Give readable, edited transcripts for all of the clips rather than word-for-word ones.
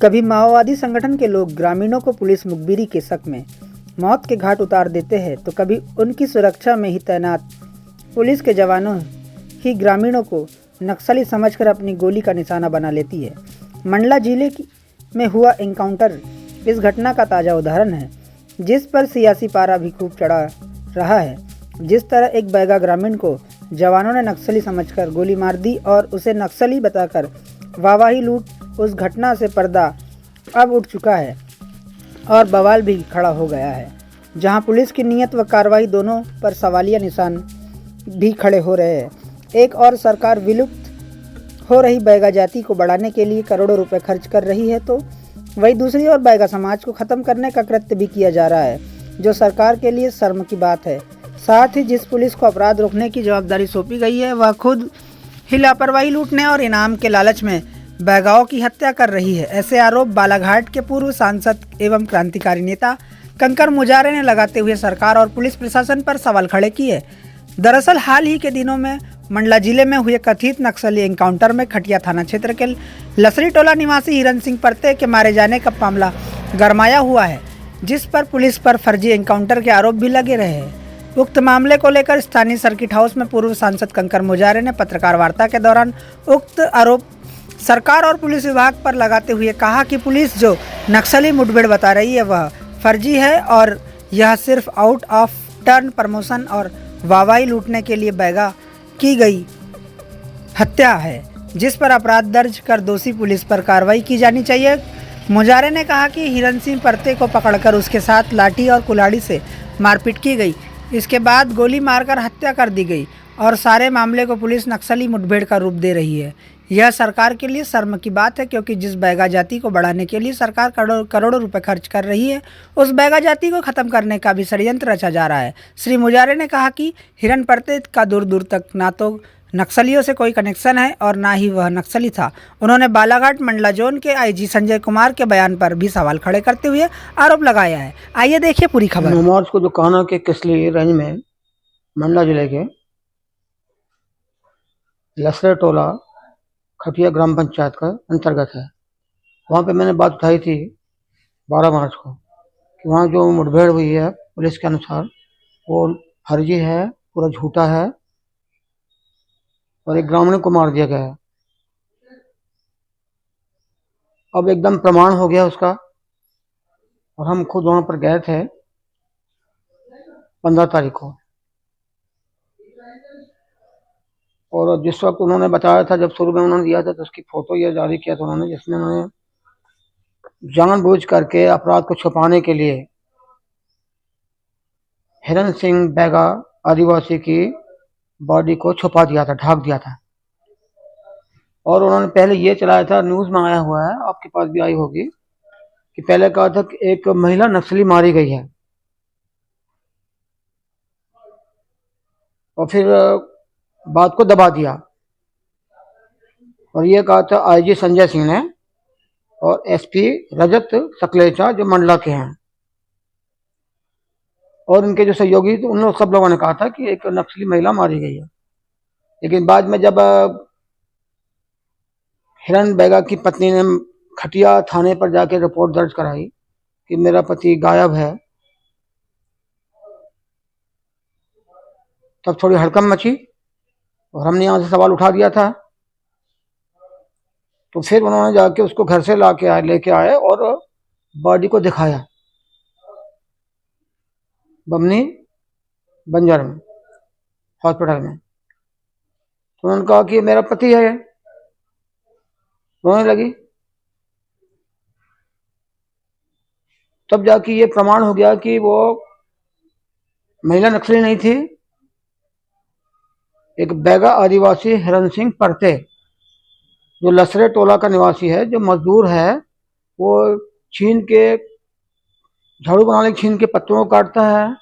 कभी माओवादी संगठन के लोग ग्रामीणों को पुलिस मुखबिरी के शक में मौत के घाट उतार देते हैं तो कभी उनकी सुरक्षा में ही तैनात पुलिस के जवानों ही ग्रामीणों को नक्सली समझकर अपनी गोली का निशाना बना लेती है। मंडला जिले में हुआ एनकाउंटर इस घटना का ताज़ा उदाहरण है, जिस पर सियासी पारा भी खूब चढ़ा रहा है। जिस तरह एक बैगा ग्रामीण को जवानों ने नक्सली समझकर गोली मार दी और उसे नक्सली बताकर वाहवाही लूट, उस घटना से पर्दा अब उठ चुका है और बवाल भी खड़ा हो गया है, जहां पुलिस की नीयत व कार्रवाई दोनों पर सवालिया निशान भी खड़े हो रहे हैं। एक और सरकार विलुप्त हो रही बैगा जाति को बढ़ाने के लिए करोड़ों रुपए खर्च कर रही है, तो वही दूसरी ओर बैगा समाज को खत्म करने का कृत्य भी किया जा रहा है, जो सरकार के लिए शर्म की बात है। साथ ही जिस पुलिस को अपराध रोकने की जवाबदारी सौंपी गई है, वह खुद ही लापरवाही लूटने और इनाम के लालच में बैगाओं की हत्या कर रही है। ऐसे आरोप बालाघाट के पूर्व सांसद एवं क्रांतिकारी नेता कंकर मुजारे ने लगाते हुए सरकार और पुलिस प्रशासन पर सवाल खड़े किए। दरअसल हाल ही के दिनों में मंडला जिले में हुए कथित नक्सली एनकाउंटर में खटिया थाना क्षेत्र के लसरी टोला निवासी हिरन सिंह परते के मारे जाने का मामला गरमाया हुआ है, जिस पर पुलिस पर फर्जी एनकाउंटर के आरोप भी लगे रहे हैं। उक्त मामले को लेकर स्थानीय सर्किट हाउस में पूर्व सांसद कंकर मुजारे ने पत्रकार वार्ता के दौरान उक्त आरोप सरकार और पुलिस विभाग पर लगाते हुए कहा कि पुलिस जो नक्सली मुठभेड़ बता रही है वह फर्जी है और यह सिर्फ आउट ऑफ टर्न प्रमोशन और वाहवाही लूटने के लिए बैगा की गई हत्या है, जिस पर अपराध दर्ज कर दोषी पुलिस पर कार्रवाई की जानी चाहिए। मुजारे ने कहा कि हिरन सिंह परते को पकड़कर उसके साथ लाठी और कुल्हाड़ी से मारपीट की गई, इसके बाद गोली मारकर हत्या कर दी गई और सारे मामले को पुलिस नक्सली मुठभेड़ का रूप दे रही है। यह सरकार के लिए शर्म की बात है, क्योंकि जिस बैगा जाति को बढ़ाने के लिए सरकार करोड़ों रुपए खर्च कर रही है, उस बैगा जाति को खत्म करने का भी षड्यंत्र रचा जा रहा है। श्री मुजारे ने कहा कि हिरन परते का दूर दूर तक ना तो नक्सलियों से कोई कनेक्शन है और ना ही वह नक्सली था। उन्होंने बालाघाट मंडला जोन के आईजी संजय कुमार के बयान पर भी सवाल खड़े करते हुए आरोप लगाया है। आइए देखिए पूरी खबर। मार्च को जो कान्हा के किसली रेंज में मंडला जिले के लसरे टोला खटिया ग्राम पंचायत का अंतर्गत है, वहाँ पे मैंने बात उठाई थी 12 मार्च को कि वहाँ जो मुठभेड़ हुई है पुलिस के अनुसार वो फर्जी है, पूरा झूठा है और एक ग्रामीण को मार दिया गया है। अब एकदम प्रमाण हो गया उसका और हम खुद वहाँ पर गए थे 15 तारीख को, और जिस वक्त उन्होंने बताया था, जब शुरू में उन्होंने दिया था तो उसकी फोटो ये जारी किया था उन्होंने, जिसमें उन्होंने जानबूझ करके अपराध को छुपाने के लिए हिरन सिंह बैगा आदिवासी की बॉडी को छुपा दिया था, ढक दिया था। और उन्होंने पहले ये चलाया था, न्यूज में आया हुआ है, आपके पास भी आई होगी, कि पहले कहा था कि एक महिला नक्सली मारी गई है और फिर बात को दबा दिया और ये कहा था आईजी संजय सिंह ने और एसपी रजत सकलेचा जो मंडला के हैं और इनके जो सहयोगी थे, उन लोग सब लोगों ने कहा था कि एक नक्सली महिला मारी गई है। लेकिन बाद में जब हिरन बैगा की पत्नी ने खटिया थाने पर जाके रिपोर्ट दर्ज कराई कि मेरा पति गायब है, तब थोड़ी हड़कंप मची और हमने यहाँ से सवाल उठा दिया था। तो फिर उन्होंने जाके उसको घर से लेके आए और बॉडी को दिखाया बमनी बंजर में हॉस्पिटल में। तो उन्होंने कहा कि मेरा पति है, रोने लगी। तब जाके ये प्रमाण हो गया कि वो महिला नक्सली नहीं थी, एक बैगा आदिवासी हिरन सिंह परते जो लसरे टोला का निवासी है, जो मजदूर है, वो छीन के झाड़ू बनाने के छीन के पत्तों को काटता है,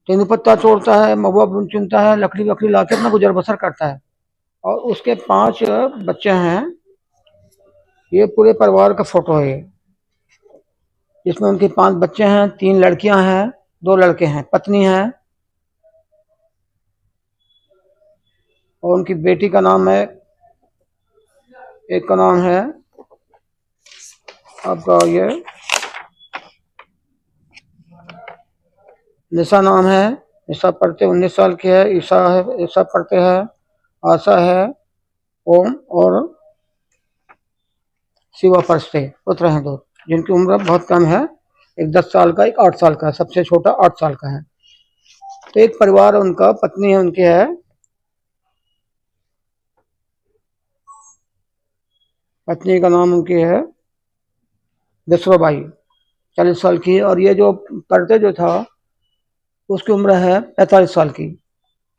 तेंदू पत्ता तोड़ता है, महुआ चुनता है, लकड़ी वकड़ी लाके अपना गुजर बसर करता है। और उसके 5 बच्चे हैं, ये पूरे परिवार का फोटो है, जिसमें उनके 5 बच्चे हैं, 3 लड़कियां हैं, 2 लड़के हैं, पत्नी है और उनकी बेटी का नाम है, एक का नाम है आपका ये निशा नाम है, निशा पढ़ते 19 साल की है, ईशा है, ईशा पढ़ते हैं, आशा है, ओम और शिवा पढ़ते पुत्र हैं दो, जिनकी उम्र बहुत कम है, एक 10 साल का, एक 8 साल का, सबसे छोटा 8 साल का है। तो एक परिवार उनका, पत्नी है उनकी है, पत्नी का नाम उनकी है विश्वबाई, 40 साल की, और ये जो पढ़ते जो था उसकी उम्र है 45 साल की,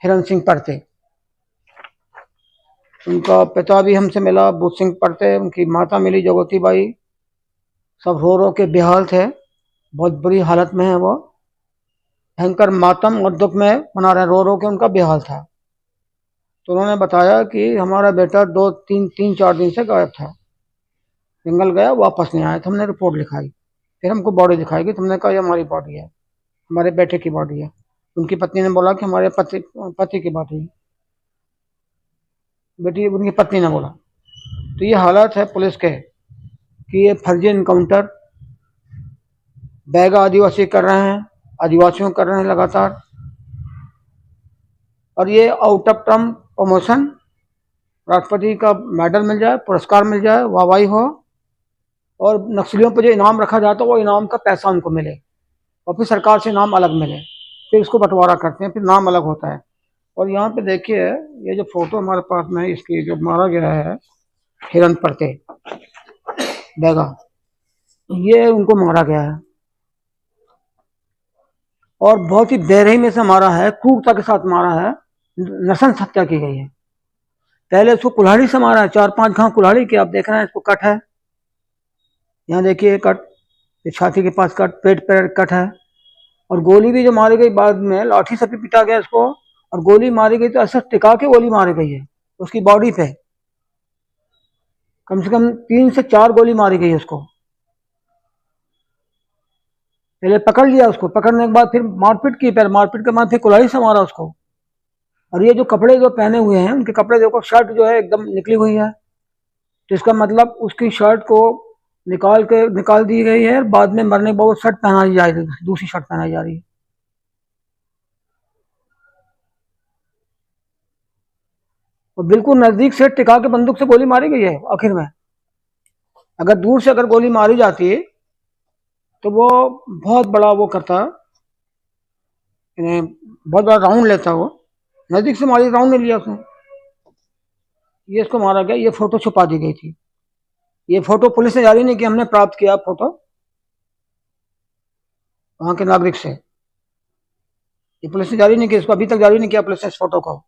हिरण सिंह पढ़ते। उनका पिता भी हमसे मिला, बूथ सिंह पढ़ते, उनकी माता मिली जगोती बाई, सब रो रो के बेहाल थे, बहुत बुरी हालत में है वो, भयंकर मातम और दुख में मना रहे, रो रो के उनका बेहाल था। तो उन्होंने बताया कि हमारा बेटा 2-3-4 दिन से गायब था, जंगल गया, वापस नहीं आया। तो हमने रिपोर्ट लिखाई, फिर हमको बॉडी दिखाई गई, तुमने कहा ये हमारी बॉडी है, हमारे बेटे की बॉडी है। उनकी पत्नी ने बोला कि हमारे पति की बॉडी है, बेटी उनकी पत्नी ने बोला। तो ये हालात है पुलिस के कि ये फर्जी इनकाउंटर बैगा आदिवासी कर रहे हैं, आदिवासियों कर रहे हैं लगातार, और ये आउट ऑफ टर्म प्रमोशन, राष्ट्रपति का मेडल मिल जाए, पुरस्कार मिल जाए, वाहवाही हो, और नक्सलियों पर जो इनाम रखा जाता है वो इनाम का पैसा उनको मिले, और फिर सरकार से इनाम अलग मिले, फिर इसको बंटवारा करते हैं, फिर नाम अलग होता है। और यहाँ पे देखिए ये जो फोटो हमारे पास में है, इसकी जो मारा गया है हिरन पड़ते बैगा, ये उनको मारा गया है, और बहुत ही बेरहमी से मारा है, क्रूरता के साथ मारा है, नृशंस हत्या की गई है। पहले उसको कुल्हाड़ी से मारा है, 4-5 घाव कुल्हाड़ी के, आप देख रहे हैं इसको कट है, यहाँ देखिए कट, छाती के पास कट, पेट पर कट है, और गोली भी जो मारी गई बाद में लाठी से भी पिटा गया इसको, और गोली मारी गई तो ऐसा टिका के गोली मारी गई है उसकी बॉडी पे, कम से कम 3 से 4 गोली मारी गई है उसको। पहले पकड़ लिया उसको, पकड़ने के बाद फिर मारपीट की, पहले मारपीट के बाद फिर कुल्हाड़ी से मारा उसको। और ये जो कपड़े जो पहने हुए हैं उनके कपड़े देखो, शर्ट जो है एकदम निकली हुई है, तो इसका मतलब उसकी शर्ट को निकाल दी गई है, बाद में मरने के बाद शर्ट पहनाई जा रही है, दूसरी शर्ट पहनाई जा रही है। और बिल्कुल नजदीक से टिका के बंदूक से गोली मारी गई है आखिर में। अगर दूर से अगर गोली मारी जाती तो वो बहुत बड़ा वो करता, बहुत बड़ा राउंड लेता, वो नजदीक से मारी, राउंड नहीं लिया उसने। ये इसको मारा गया, ये फोटो छुपा दी गई थी, ये फोटो पुलिस ने जारी नहीं की, हमने प्राप्त किया फोटो वहां के नागरिक से, ये पुलिस ने जारी नहीं किया, इसको अभी तक जारी नहीं किया पुलिस ने, इस फोटो को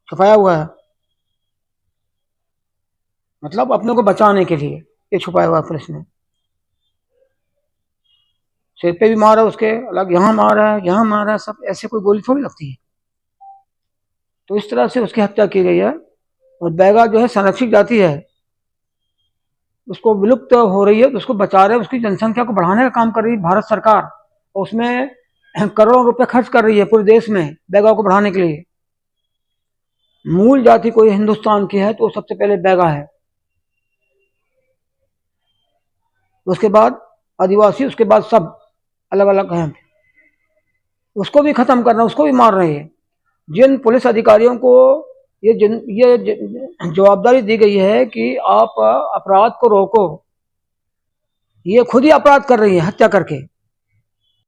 छुपाया हुआ है, मतलब अपने को बचाने के लिए ये छुपाया हुआ है पुलिस ने। सिर पे भी मारा उसके अलग, यहाँ मारा है, यहाँ मारा है, सब ऐसे कोई गोली थोड़ी लगती है। तो इस तरह से उसकी हत्या की गई है। और बैगा जो है संरक्षित जाति है, उसको विलुप्त हो रही है, तो उसको बचा रहे, उसकी जनसंख्या को बढ़ाने का काम कर रही है भारत सरकार, और उसमें करोड़ों रुपए खर्च कर रही है पूरे देश में बैगा को बढ़ाने के लिए। मूल जाति कोई हिंदुस्तान की है तो वो सबसे पहले बैगा है, उसके बाद आदिवासी, उसके बाद सब अलग अलग हैं, उसको भी खत्म करना, उसको भी मार रहे हैं। जिन पुलिस अधिकारियों को ये जवाबदारी दी गई है कि आप अपराध को रोको, ये खुद ही अपराध कर रही है हत्या करके।